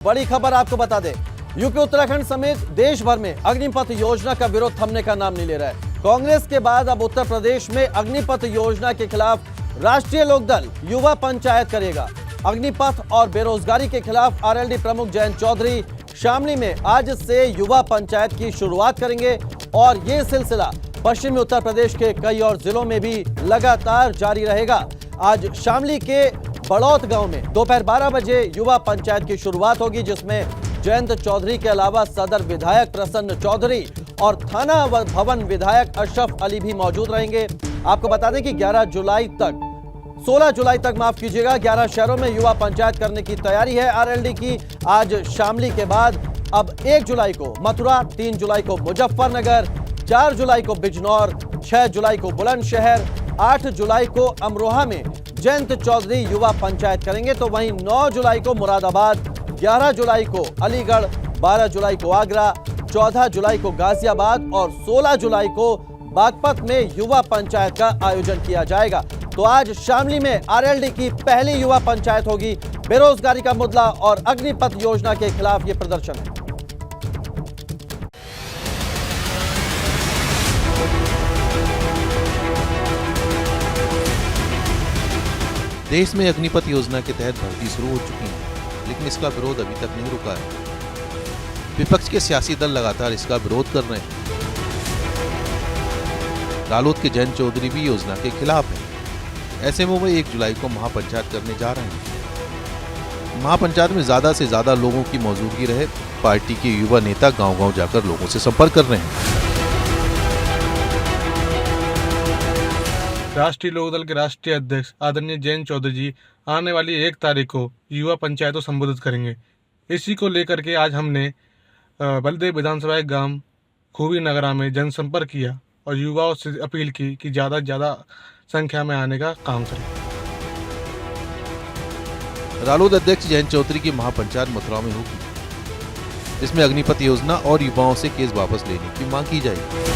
बड़ी खबर आपको बता दें, यूपी उत्तराखंड समेत देश भर में अग्निपथ योजना का विरोध थमने का नाम नहीं ले रहा है। कांग्रेस के बाद अब उत्तर प्रदेश में अग्निपथ योजना के खिलाफ राष्ट्रीय लोकदल युवा पंचायत करेगा। अग्निपथ और बेरोजगारी के खिलाफ आरएलडी प्रमुख जयंत चौधरी शामली में आज से युवा पंचायत की शुरुआत करेंगे और ये सिलसिला पश्चिमी उत्तर प्रदेश के कई और जिलों में भी लगातार जारी रहेगा। आज शामली के बड़ौत गांव में दोपहर 12 बजे युवा पंचायत की शुरुआत होगी, जिसमें जयंत चौधरी के अलावा सदर विधायक प्रसन्न चौधरी और थाना भवन विधायक अशरफ अली भी मौजूद रहेंगे। आपको बता दें कि 16 जुलाई तक माफ कीजिएगा, 11 शहरों में युवा पंचायत करने की तैयारी है आरएलडी की। आज शामली के बाद अब 1 जुलाई को मथुरा, 3 जुलाई को मुजफ्फरनगर, 4 जुलाई को बिजनौर, 6 जुलाई को बुलंदशहर, 8 जुलाई को अमरोहा में जयंत चौधरी युवा पंचायत करेंगे। तो वहीं 9 जुलाई को मुरादाबाद, 11 जुलाई को अलीगढ़, 12 जुलाई को आगरा, 14 जुलाई को गाजियाबाद और 16 जुलाई को बागपत में युवा पंचायत का आयोजन किया जाएगा। तो आज शामली में आरएलडी की पहली युवा पंचायत होगी। बेरोजगारी का मुद्दा और अग्निपथ योजना के खिलाफ ये प्रदर्शन है। देश में अग्निपथ योजना के तहत भर्ती शुरू हो चुकी है, लेकिन इसका विरोध अभी तक नहीं रुका है। विपक्ष के सियासी दल लगातार इसका विरोध कर रहे हैं। रालोद के जयंत चौधरी भी योजना के खिलाफ हैं। ऐसे में वो 1 जुलाई को महापंचायत करने जा रहे हैं। महापंचायत में ज्यादा से ज्यादा लोगों की मौजूदगी रहे, पार्टी के युवा नेता गांव-गांव जाकर लोगों से संपर्क कर रहे हैं। राष्ट्रीय लोकदल के राष्ट्रीय अध्यक्ष आदरणीय जयंत चौधरी जी आने वाली 1 तारीख को युवा पंचायत को संबोधित करेंगे। इसी को लेकर के आज हमने बलदेव विधानसभा गांव खूबी नगरा में जनसंपर्क किया और युवाओं से अपील की कि ज़्यादा से ज़्यादा संख्या में आने का काम करें। रालोद अध्यक्ष जयंत चौधरी की महापंचायत मथुरा में होगी, जिसमें अग्निपथ योजना और युवाओं से केस वापस लेने की मांग की जाएगी।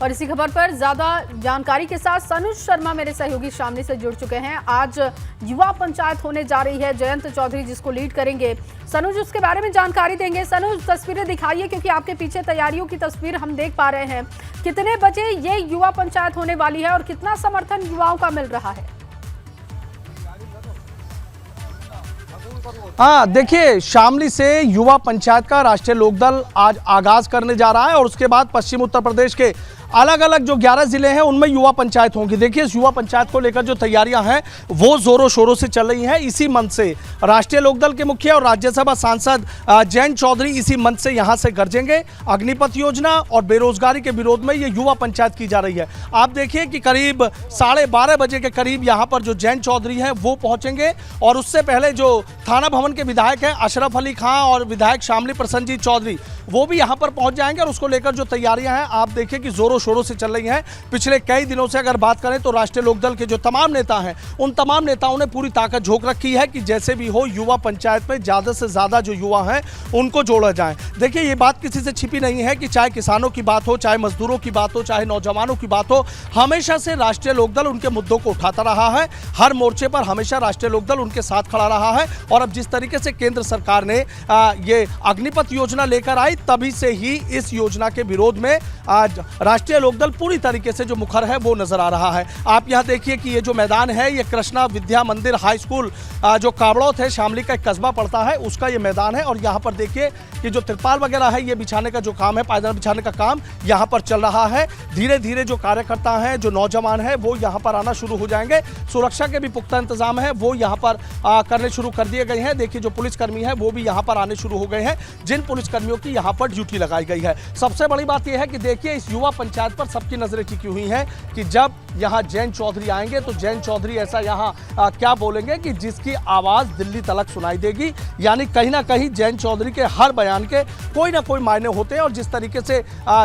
और इसी खबर पर ज्यादा जानकारी के साथ सनुज शर्मा मेरे सहयोगी शामली से जुड़ चुके हैं। आज युवा पंचायत होने जा रही है, जयंत चौधरी जिसको लीड करेंगे। सनुज, उसके बारे में जानकारी देंगे। सनुज, तस्वीरें दिखाइए, क्योंकि आपके पीछे तैयारियों की तस्वीर हम देख पा रहे हैं। कितने बजे ये युवा पंचायत होने वाली है और कितना समर्थन युवाओं का मिल रहा है? देखिए, शामली से युवा पंचायत का राष्ट्रीय लोकदल आज आगाज करने जा रहा है और उसके बाद पश्चिम उत्तर प्रदेश के अलग अलग जो 11 जिले हैं उनमें युवा पंचायत होंगी। देखिए, इस युवा पंचायत को लेकर जो तैयारियां हैं वो जोरों शोरों से चल रही हैं। इसी मंच से राष्ट्रीय लोकदल के मुखिया और राज्यसभा सांसद जयंत चौधरी इसी मंच से यहां से गरजेंगे। अग्निपथ योजना और बेरोजगारी के विरोध में ये युवा पंचायत की जा रही है। आप देखिए कि करीब 12:30 बजे के करीब यहाँ पर जो जयंत चौधरी हैं वो पहुंचेंगे और उससे पहले जो थाना भवन के विधायक हैं अशरफ अली खां और विधायक शामली प्रसन्नजीत चौधरी वो भी यहां पर पहुंच जाएंगे। और उसको लेकर जो तैयारियां हैं आप देखिए कि जोरों शोरों से चल रही हैं। पिछले कई दिनों से अगर बात करें तो राष्ट्रीय लोकदल के जो तमाम नेता हैं उन तमाम नेताओं ने पूरी ताकत झोंक रखी है कि जैसे भी हो युवा पंचायत में ज्यादा से ज्यादा जो युवा हैं उनको जोड़ा जाए। देखिए, ये बात किसी से छिपी नहीं है कि चाहे किसानों की बात हो, चाहे मजदूरों की बात हो, चाहे नौजवानों की बात हो, हमेशा से राष्ट्रीय लोकदल उनके मुद्दों को उठाता रहा है। हर मोर्चे पर हमेशा राष्ट्रीय लोकदल उनके साथ खड़ा रहा है। और अब जिस तरीके से केंद्र सरकार ने ये अग्निपथ योजना लेकर आई, तभी से ही इस योजना के विरोध में आज राष्ट्रीय लोकदल पूरी तरीके से जो मुखर है वो नजर आ रहा है। आप यहां देखिए कि ये जो मैदान है ये कृष्णा विद्या मंदिर हाई स्कूल जो काबड़ौत है, शामली का एक कस्बा पड़ता है, उसका ये मैदान है। और यहां पर देखिए कि जो तिरपाल वगैरह है ये बिछाने का जो काम है, पायदान बिछाने का काम यहां पर चल रहा है। धीरे धीरे जो कार्यकर्ता हैं, जो नौजवान हैं वो यहां पर आना शुरू हो जाएंगे। सुरक्षा के भी पुख्ता इंतजाम है वो यहां पर करने शुरू कर दिए गए हैं। देखिए, जो पुलिसकर्मी है वो भी यहां पर आने शुरू हो गए हैं, जिन पुलिसकर्मियों की यहां पर ड्यूटी लगाई गई है। सबसे बड़ी बात यह है कि देखिए, इस युवा पंचायत पर सबकी नजरें टिकी हुई हैं कि जब यहां जयंत चौधरी आएंगे तो जयंत चौधरी ऐसा यहां क्या बोलेंगे कि जिसकी आवाज दिल्ली तलक सुनाई देगी। यानी कहीं ना कहीं जयंत चौधरी के हर बयान के कोई ना कोई मायने होते हैं। और जिस तरीके से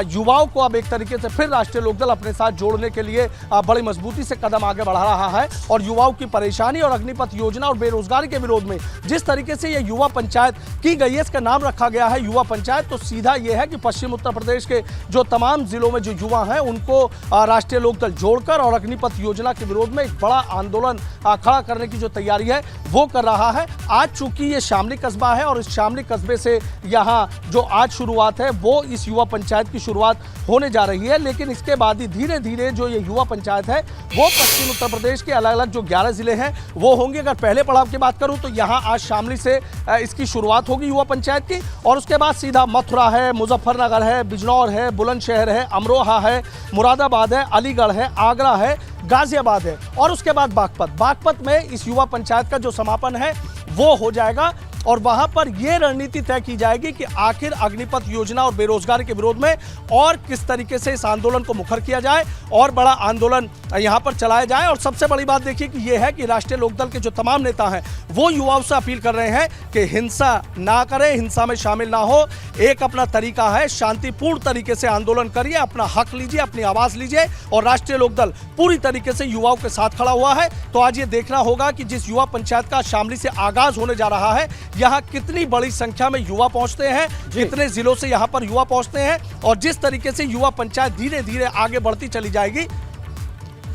युवाओं को अब एक तरीके से फिर राष्ट्रीय लोकदल अपने साथ जोड़ने के लिए बड़ी मजबूती से कदम आगे बढ़ा रहा है और युवाओं की परेशानी और अग्निपथ योजना और बेरोजगारी के विरोध में जिस तरीके से यह युवा पंचायत की गई है, इसका नाम रखा गया है युवा पंचायत, तो सीधा यह है कि पश्चिम उत्तर प्रदेश के जो तमाम जिलों में जो युवा हैं उनको राष्ट्रीय लोकदल जोड़कर पर और अग्निपथ योजना के विरोध में एक बड़ा आंदोलन खड़ा करने की जो तैयारी है वो कर रहा है। आज चूंकि ये शामली कस्बा है और इस शामली कस्बे से यहाँ जो आज शुरुआत है वो इस युवा पंचायत की शुरुआत होने जा रही है, लेकिन इसके बाद ही धीरे धीरे जो ये युवा पंचायत है वो पश्चिम उत्तर प्रदेश के अलग अलग जो 11 जिले हैं वो होंगे। अगर पहले पड़ाव की बात करूं तो यहाँ आज शामली से इसकी शुरुआत होगी युवा पंचायत की, और उसके बाद सीधा मथुरा है, मुजफ्फरनगर है, बिजनौर है, बुलंदशहर है, अमरोहा है, मुरादाबाद है, अलीगढ़ है, आगरा है, गाजियाबाद है और उसके बाद बागपत में इस युवा पंचायत का जो समापन है वो हो जाएगा। और वहां पर यह रणनीति तय की जाएगी कि आखिर अग्निपथ योजना और बेरोजगारी के विरोध में और किस तरीके से इस आंदोलन को मुखर किया जाए और बड़ा आंदोलन यहां पर चलाया जाए। और सबसे बड़ी बात देखिए कि यह है कि राष्ट्रीय लोकदल के जो तमाम नेता हैं वो युवाओं से अपील कर रहे हैं कि हिंसा ना करें, हिंसा में शामिल ना हो। एक अपना तरीका है, शांतिपूर्ण तरीके से आंदोलन करिए, अपना हक लीजिए, अपनी आवाज लीजिए, और राष्ट्रीय लोकदल पूरी तरीके से युवाओं के साथ खड़ा हुआ है। तो आज ये देखना होगा कि जिस युवा पंचायत का शामली से आगाज होने जा रहा है यहाँ कितनी बड़ी संख्या में युवा पहुंचते हैं, कितने जिलों से यहाँ पर युवा पहुंचते हैं, और जिस तरीके से युवा पंचायत धीरे धीरे आगे बढ़ती चली जाएगी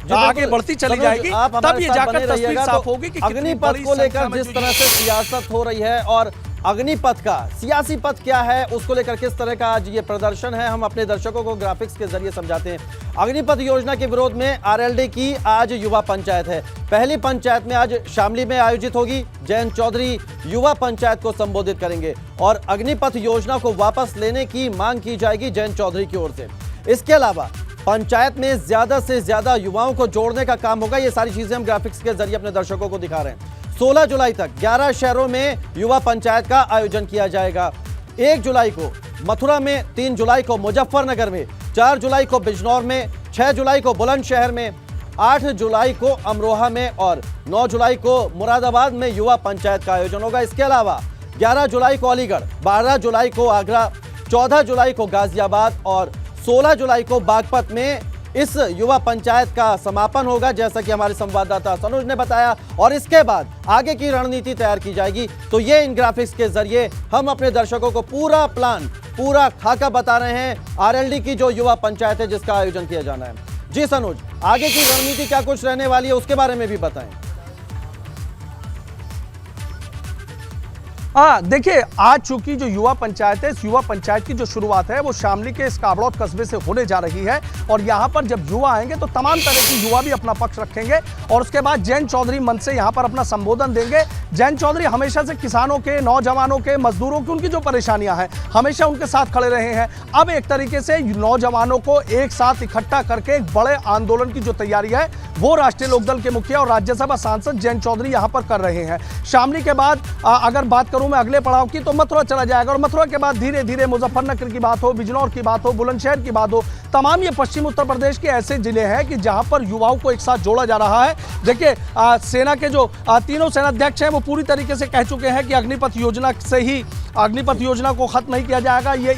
तब ये जाकर तस्वीर साफ होगी कि अग्निपथ को लेकर जिस तरह से सियासत हो रही है और अग्निपथ का सियासी पथ क्या है उसको लेकर किस तरह का आज ये प्रदर्शन है, हम अपने दर्शकों को ग्राफिक्स के जरिए समझाते हैं। अग्निपथ योजना के विरोध में आरएलडी की आज युवा पंचायत है। पहली पंचायत में आज शामली में आयोजित होगी। जयंत चौधरी युवा पंचायत को संबोधित करेंगे और अग्निपथ योजना को वापस लेने की मांग की जाएगी जयंत चौधरी की ओर से। इसके अलावा पंचायत में ज्यादा से ज्यादा युवाओं को जोड़ने का काम होगा। ये सारी चीजें हम ग्राफिक्स के जरिए अपने दर्शकों को दिखा रहे हैं। 16 जुलाई तक 11 शहरों में युवा पंचायत का आयोजन किया जाएगा। 1 जुलाई को मथुरा में, 3 जुलाई को मुजफ्फरनगर में, 4 जुलाई को बिजनौर में, 6 जुलाई को बुलंदशहर में, 8 जुलाई को अमरोहा में और 9 जुलाई को मुरादाबाद में युवा पंचायत का आयोजन होगा। इसके अलावा 11 जुलाई को अलीगढ़, 12 जुलाई को आगरा, 14 जुलाई को गाजियाबाद और 16 जुलाई को बागपत में इस युवा पंचायत का समापन होगा, जैसा कि हमारे संवाददाता सनोज ने बताया। और इसके बाद आगे की रणनीति तैयार की जाएगी। तो ये इन ग्राफिक्स के जरिए हम अपने दर्शकों को पूरा प्लान, पूरा खाका बता रहे हैं आरएलडी की जो युवा पंचायत है जिसका आयोजन किया जाना है। जी सनोज, आगे की रणनीति क्या कुछ रहने वाली है उसके बारे में भी बताएं। देखिए, आज चूंकि जो युवा पंचायत है, इस युवा पंचायत की जो शुरुआत है वो शामली के इस काबड़ौत कस्बे से होने जा रही है। और यहाँ पर जब युवा आएंगे तो तमाम तरह के युवा भी अपना पक्ष रखेंगे और उसके बाद जयंत चौधरी मंच से यहाँ पर अपना संबोधन देंगे। जयंत चौधरी हमेशा से किसानों के, नौजवानों के, मजदूरों की, उनकी जो परेशानियां हैं हमेशा उनके साथ खड़े रहे हैं। अब एक तरीके से नौजवानों को एक साथ इकट्ठा करके एक बड़े आंदोलन की जो तैयारी है वो राष्ट्रीय लोकदल के मुखिया और राज्यसभा सांसद जयंत चौधरी यहाँ पर कर रहे हैं। शामली के बाद अगर बात करूं मैं अगले पड़ाव की तो मथुरा चला जाएगा और मथुरा के बाद धीरे धीरे मुजफ्फरनगर की बात हो, बिजनौर की बात हो, बुलंदशहर की बात हो, तमाम ये पश्चिम उत्तर प्रदेश के ऐसे जिले हैं कि जहां पर युवाओं को एक साथ जोड़ा जा रहा है। देखिए, सेना के जो तीनों सेनाध्यक्ष हैं वो पूरी तरीके से कह चुके हैं कि अग्निपथ योजना से ही अग्निपथ योजना को खत्म नहीं किया जाएगा। ये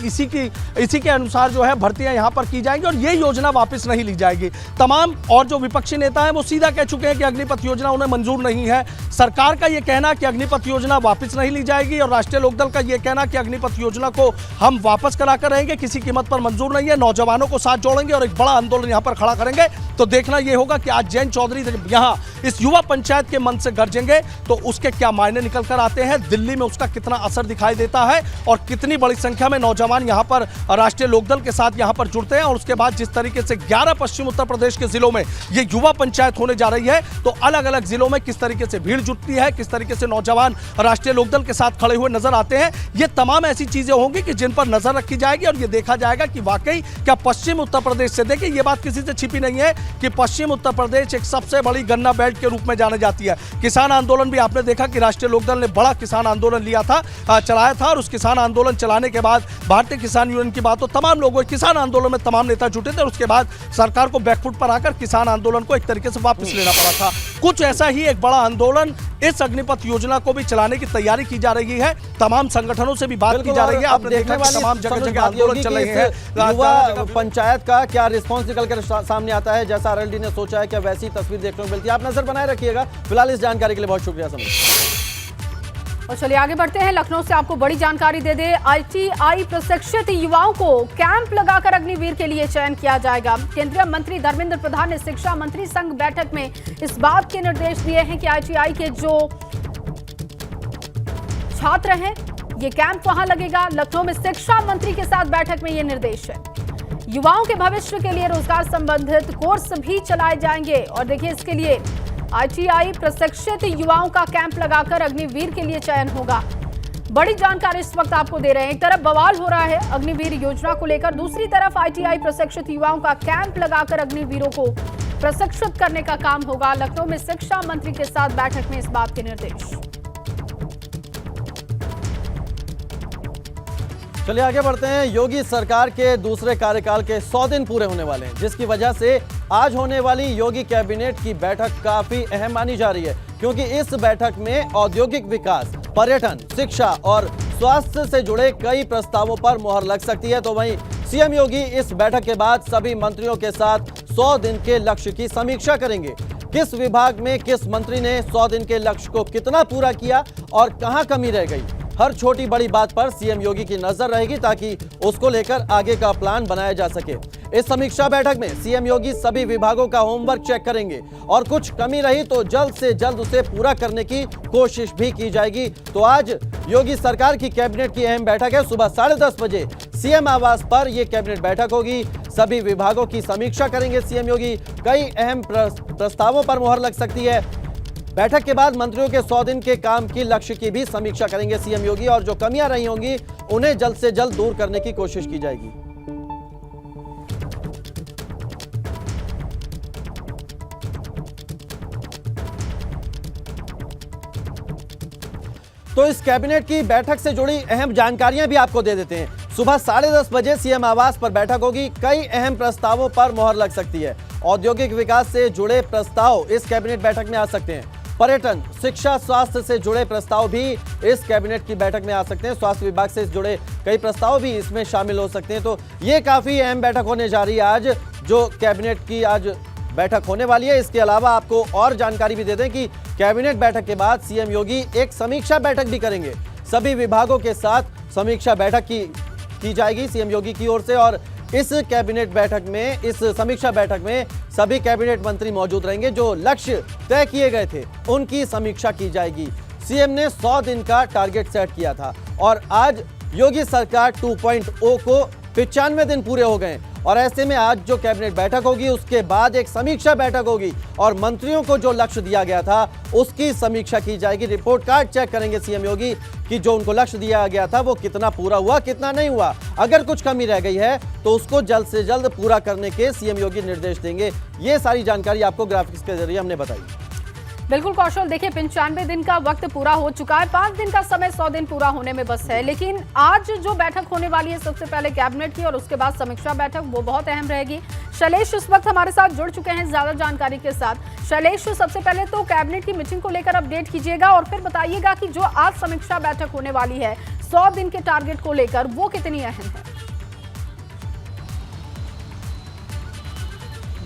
इसी के अनुसार जो है भर्तियां यहां पर की जाएंगी और ये योजना वापस नहीं ली जाएगी। तमाम और जो विपक्षी नेता हैं वो सीधा कह चुके हैं कि अग्निपथ योजना उन्हें मंजूर नहीं है। सरकार का ये कहना कि अग्निपथ योजना वापस नहीं ली जाएगी और राष्ट्रीय लोकदल का ये कहना कि अग्निपथ योजना को हम वापस कराकर रहेंगे, किसी कीमत पर मंजूर नहीं है। नौजवानों को साथ जोड़ेंगे और एक बड़ा आंदोलन यहां पर खड़ा करेंगे। तो देखना यह होगा कि आज जयंत चौधरी यहां इस युवा पंचायत के मंच से गरजेंगे तो उसके क्या मायने निकल कर आते हैं, दिल्ली में उसका कितना असर दिखाई देता है और कितनी बड़ी संख्या में नौजवान यहां पर राष्ट्रीय लोकदल के साथ यहां पर जुड़ते हैं। और उसके बाद जिस तरीके से 11 पश्चिम उत्तर प्रदेश के जिलों में ये युवा पंचायत होने जा रही है तो अलग अलग जिलों में किस तरीके से भीड़ जुटती है, किस तरीके से नौजवान राष्ट्रीय लोकदल के साथ खड़े हुए नजर आते हैं, ये तमाम ऐसी चीजें होंगी कि जिन पर नजर रखी जाएगी और ये देखा जाएगा कि वाकई क्या पश्चिम उत्तर प्रदेश से, देखिए ये बात किसी से छिपी नहीं है कि पश्चिम उत्तर प्रदेश एक सबसे बड़ी गन्ना बेल्ट के रूप में जाने जाती है। किसान आंदोलन भी आपने देखा कि राष्ट्रीय लोकदल ने बड़ा किसान आंदोलन लिया था, चलाया था और उस किसान आंदोलन चलाने के बाद भारतीय किसान यूनियन की बात हो, तमाम लोगों किसान आंदोलन में तमाम नेता जुटे थे और उसके बाद सरकार को बैकफुट पर आकर किसान आंदोलन को एक तरीके से वापस लेना पड़ा था। कुछ ऐसा ही एक बड़ा आंदोलन इस अग्निपथ योजना को भी चलाने की तैयारी की जा रही है। तमाम संगठनों से भी बात की जा रही है। आपने देखा कि तमाम जगह आंदोलन चल रहे हैं। युवा पंचायत का क्या रिस्पॉन्स निकल कर सामने आता है, जैसा आरएलडी ने सोचा है, क्या वैसी तस्वीर देखने को मिलती है? आप नजर बनाए रखिएगा। फिलहाल इस जानकारी के लिए बहुत शुक्रिया समझ। और चलिए आगे बढ़ते हैं। लखनऊ से आपको बड़ी जानकारी दे दे, ITI प्रशिक्षित युवाओं को कैंप लगाकर अग्निवीर के लिए चयन किया जाएगा। केंद्रीय मंत्री धर्मेंद्र प्रधान ने शिक्षा मंत्री संघ बैठक में इस बात के निर्देश दिए हैं कि ITI के जो छात्र हैं, ये कैंप वहां लगेगा। लखनऊ में शिक्षा मंत्री के साथ बैठक में ये निर्देश है। युवाओं के भविष्य के लिए रोजगार संबंधित कोर्स भी चलाए जाएंगे। और देखिए, इसके लिए ITI प्रशिक्षित युवाओं का कैंप लगाकर अग्निवीर के लिए चयन होगा। बड़ी जानकारी इस वक्त आपको दे रहे हैं। एक तरफ बवाल हो रहा है अग्निवीर योजना को लेकर, दूसरी तरफ ITI प्रशिक्षित युवाओं का कैंप लगाकर अग्निवीरों को प्रशिक्षित करने का काम होगा। लखनऊ में शिक्षा मंत्री के साथ बैठक में इस बात के निर्देश। चलिए आगे बढ़ते हैं। योगी सरकार के दूसरे कार्यकाल के 100 दिन पूरे होने वाले हैं, जिसकी वजह से आज होने वाली योगी कैबिनेट की बैठक काफी अहम मानी जा रही है, क्योंकि इस बैठक में औद्योगिक विकास, पर्यटन, शिक्षा और स्वास्थ्य से जुड़े कई प्रस्तावों पर मुहर लग सकती है। तो वहीं सीएम योगी इस बैठक के बाद सभी मंत्रियों के साथ 100 दिन के लक्ष्य की समीक्षा करेंगे। किस विभाग में किस मंत्री ने 100 दिन के लक्ष्य को कितना पूरा किया और कहां कमी रह गई, हर छोटी बड़ी बात पर सीएम योगी की नजर रहेगी, ताकि उसको लेकर आगे का प्लान बनाया जा सके। इस समीक्षा बैठक में सीएम योगी सभी विभागों का होमवर्क चेक करेंगे और कुछ कमी रही तो जल्द से जल्द उसे पूरा करने की कोशिश भी की जाएगी। तो आज योगी सरकार की कैबिनेट की अहम बैठक है। सुबह 10:30 बजे सीएम आवास पर यह कैबिनेट बैठक होगी। सभी विभागों की समीक्षा करेंगे सीएम योगी। कई अहम प्रस्तावों पर मुहर लग सकती है। बैठक के बाद मंत्रियों के 100 दिन के काम की लक्ष्य की भी समीक्षा करेंगे सीएम योगी, और जो कमियां रही होंगी उन्हें जल्द से जल्द दूर करने की कोशिश की जाएगी। तो इस कैबिनेट की बैठक से जुड़ी अहम जानकारियां भी आपको दे देते हैं। सुबह 10:30 बजे सीएम आवास पर बैठक होगी। कई अहम प्रस्तावों पर मुहर लग सकती है। औद्योगिक विकास से जुड़े प्रस्ताव इस कैबिनेट बैठक में आ सकते हैं। पर्यटन, शिक्षा, स्वास्थ्य से जुड़े प्रस्ताव भी इस कैबिनेट की बैठक में आ सकते हैं। स्वास्थ्य विभाग से जुड़े कई प्रस्ताव भी इसमें शामिल हो सकते हैं। तो ये काफी अहम बैठक होने जा रही है आज, जो कैबिनेट की आज बैठक होने वाली है। इसके अलावा आपको और जानकारी भी दे दें कि कैबिनेट बैठक के बाद सीएम योगी एक समीक्षा बैठक भी करेंगे। सभी विभागों के साथ समीक्षा बैठक की जाएगी सीएम योगी की ओर से, और इस कैबिनेट बैठक में, इस समीक्षा बैठक में सभी कैबिनेट मंत्री मौजूद रहेंगे। जो लक्ष्य तय किए गए थे उनकी समीक्षा की जाएगी। सीएम ने 100 दिन का टारगेट सेट किया था और आज योगी सरकार 2.0 को 95 दिन पूरे हो गए, और ऐसे में आज जो कैबिनेट बैठक होगी उसके बाद एक समीक्षा बैठक होगी और मंत्रियों को जो लक्ष्य दिया गया था उसकी समीक्षा की जाएगी। रिपोर्ट कार्ड चेक करेंगे सीएम योगी कि जो उनको लक्ष्य दिया गया था वो कितना पूरा हुआ, कितना नहीं हुआ। अगर कुछ कमी रह गई है तो उसको जल्द से जल्द पूरा करने के सीएम योगी निर्देश देंगे। ये सारी जानकारी आपको ग्राफिक्स के जरिए हमने बताई। बिल्कुल कौशल, देखिए 95 दिन का वक्त पूरा हो चुका है, 5 दिन का समय 100 दिन पूरा होने में बस है। लेकिन आज जो बैठक होने वाली है सबसे पहले कैबिनेट की और उसके बाद समीक्षा बैठक, वो बहुत अहम रहेगी। शैलेश इस वक्त हमारे साथ जुड़ चुके हैं ज्यादा जानकारी के साथ। शैलेश, सबसे पहले तो कैबिनेट की मीटिंग को लेकर अपडेट कीजिएगा और फिर बताइएगा कि जो आज समीक्षा बैठक होने वाली है 100 दिन के टारगेट को लेकर, वो कितनी अहम है।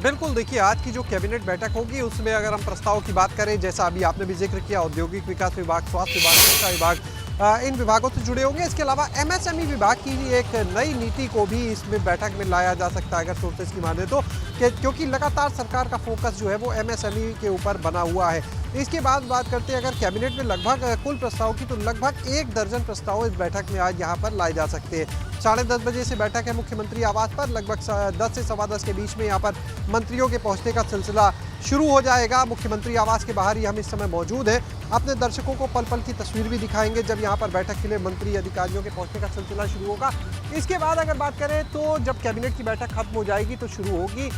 बिल्कुल, देखिए आज की जो कैबिनेट बैठक होगी उसमें अगर हम प्रस्तावों की बात करें, जैसा अभी आपने भी जिक्र किया, औद्योगिक विकास विभाग, स्वास्थ्य विभाग, शिक्षा विभाग, इन विभागों से जुड़े होंगे। इसके अलावा MSME विभाग की एक नई नीति को भी इसमें बैठक में लाया जा सकता है, अगर सोर्सेस की माने तो, क्योंकि लगातार सरकार का फोकस जो है वो MSME के ऊपर बना हुआ है। इसके बाद बात करते हैं अगर कैबिनेट में लगभग कुल प्रस्ताव की, तो लगभग 1 दर्जन प्रस्ताव इस बैठक में आज यहाँ पर लाए जा सकते हैं। 10:30 बजे से बैठक है मुख्यमंत्री आवास पर। लगभग 10 से 10:15 के बीच में यहाँ पर मंत्रियों के पहुँचने का सिलसिला शुरू हो जाएगा। मुख्यमंत्री आवास के बाहर ही हम इस समय मौजूद हैं। अपने दर्शकों को पल पल की तस्वीर भी दिखाएंगे जब यहाँ पर बैठक के लिए मंत्री अधिकारियों के पहुँचने का सिलसिला शुरू होगा। इसके बाद अगर बात करें तो जब कैबिनेट की बैठक खत्म हो जाएगी तो शुरू होगी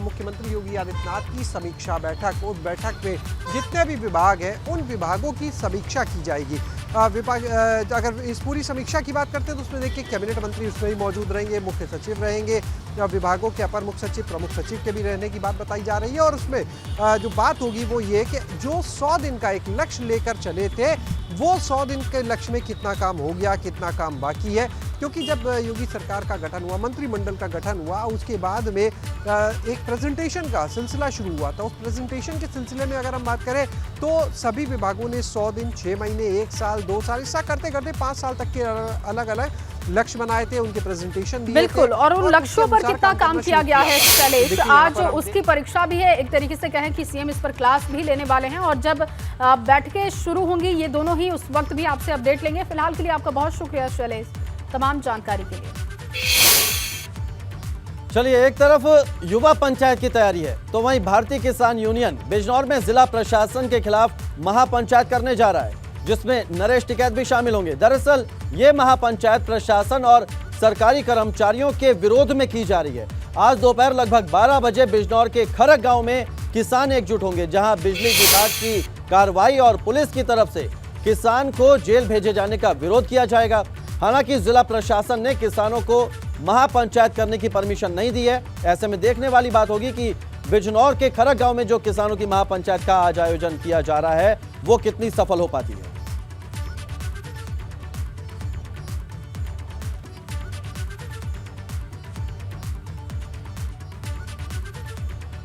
मुख्यमंत्री योगी आदित्यनाथ की समीक्षा बैठक। उस बैठक में जितने भी विभाग हैं उन विभागों की समीक्षा की जाएगी। विभाग अगर इस पूरी समीक्षा की बात करते हैं तो उसमें देखिए कैबिनेट मंत्री उसमें ही मौजूद रहेंगे, मुख्य सचिव रहेंगे, विभागों के अपर मुख्य सचिव, प्रमुख सचिव के भी रहने की बात बताई जा रही है। और उसमें जो बात होगी वो ये कि जो 100 दिन का एक लक्ष्य लेकर चले थे वो 100 दिन के लक्ष्य में कितना काम हो गया, कितना काम बाकी है, क्योंकि जब योगी सरकार का गठन हुआ, मंत्रिमंडल का गठन हुआ, उसके बाद में एक प्रेजेंटेशन का सिलसिला शुरू हुआ था। उस प्रेजेंटेशन के सिलसिले में अगर हम बात करें तो सभी विभागों ने 100 दिन, 6 महीने, 1 साल, 2 साल, ऐसा करते करते 5 साल तक के अलग अलग लक्ष्य बनाए थे, उनके प्रेजेंटेशन दिए बिल्कुल। और उन लक्ष्यों पर कितना काम किया गया है शैलेश, देखिए यहाँ आज पर हम- उसकी परीक्षा भी है। एक तरीके से कहें कि सीएम इस पर क्लास भी लेने वाले हैं, और जब बैठकें शुरू होंगी ये दोनों ही, उस वक्त भी आपसे अपडेट लेंगे। फिलहाल के लिए आपका बहुत शुक्रिया शैलेश, तमाम जानकारी के लिए। चलिए, एक तरफ युवा पंचायत की तैयारी है तो वहीं भारतीय किसान यूनियन बिजनौर में जिला प्रशासन के खिलाफ महापंचायत करने जा रहा है, जिसमें नरेश टिकैत भी शामिल होंगे। दरअसल ये महापंचायत प्रशासन और सरकारी कर्मचारियों के विरोध में की जा रही है। आज दोपहर लगभग 12 बजे बिजनौर के खरक गांव में किसान एकजुट होंगे, जहां बिजली विभाग की कार्रवाई और पुलिस की तरफ से किसान को जेल भेजे जाने का विरोध किया जाएगा। हालांकि जिला प्रशासन ने किसानों को महापंचायत करने की परमिशन नहीं दी है। ऐसे में देखने वाली बात होगी कि बिजनौर के खरक गांव में जो किसानों की महापंचायत का आज आयोजन किया जा रहा है वो कितनी सफल हो पाती है।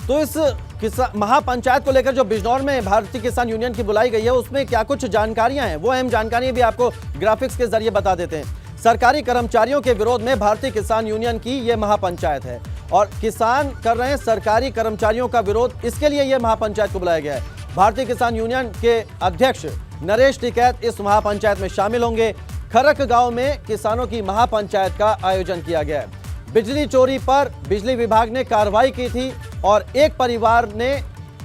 तो इस महापंचायत को लेकर जो बिजनौर में भारतीय किसान यूनियन की बुलाई गई है उसमें क्या कुछ जानकारियां हैं, वो अहम जानकारियां भी आपको ग्राफिक्स के जरिए बता देते हैं। सरकारी कर्मचारियों के विरोध में भारतीय किसान यूनियन की ये महापंचायत है और किसान कर रहे हैं सरकारी कर्मचारियों का विरोध, इसके लिए यह महापंचायत को बुलाया गया है। भारतीय किसान यूनियन के अध्यक्ष नरेश टिकैत इस महापंचायत में शामिल होंगे। खरक गांव में किसानों की महापंचायत का आयोजन किया गया है। बिजली चोरी पर बिजली विभाग ने कार्रवाई की थी और एक परिवार ने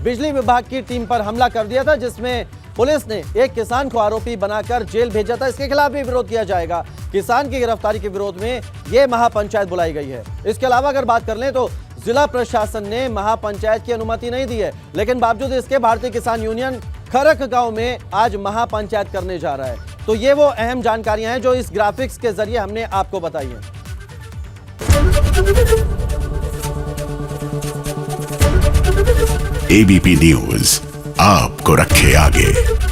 बिजली विभाग की टीम पर हमला कर दिया था, जिसमें पुलिस ने एक किसान को आरोपी बनाकर जेल भेजा था। इसके खिलाफ भी विरोध किया जाएगा। किसान की गिरफ्तारी के विरोध में यह महापंचायत बुलाई गई है। इसके अलावा अगर बात कर लें तो जिला प्रशासन ने महापंचायत की अनुमति नहीं दी है, लेकिन बावजूद इसके भारतीय किसान यूनियन खरक गांव में आज महापंचायत करने जा रहा है। तो ये वो अहम जानकारियां हैं जो इस ग्राफिक्स के जरिए हमने आपको बताई है। एबीपी न्यूज आपको रखे आगे।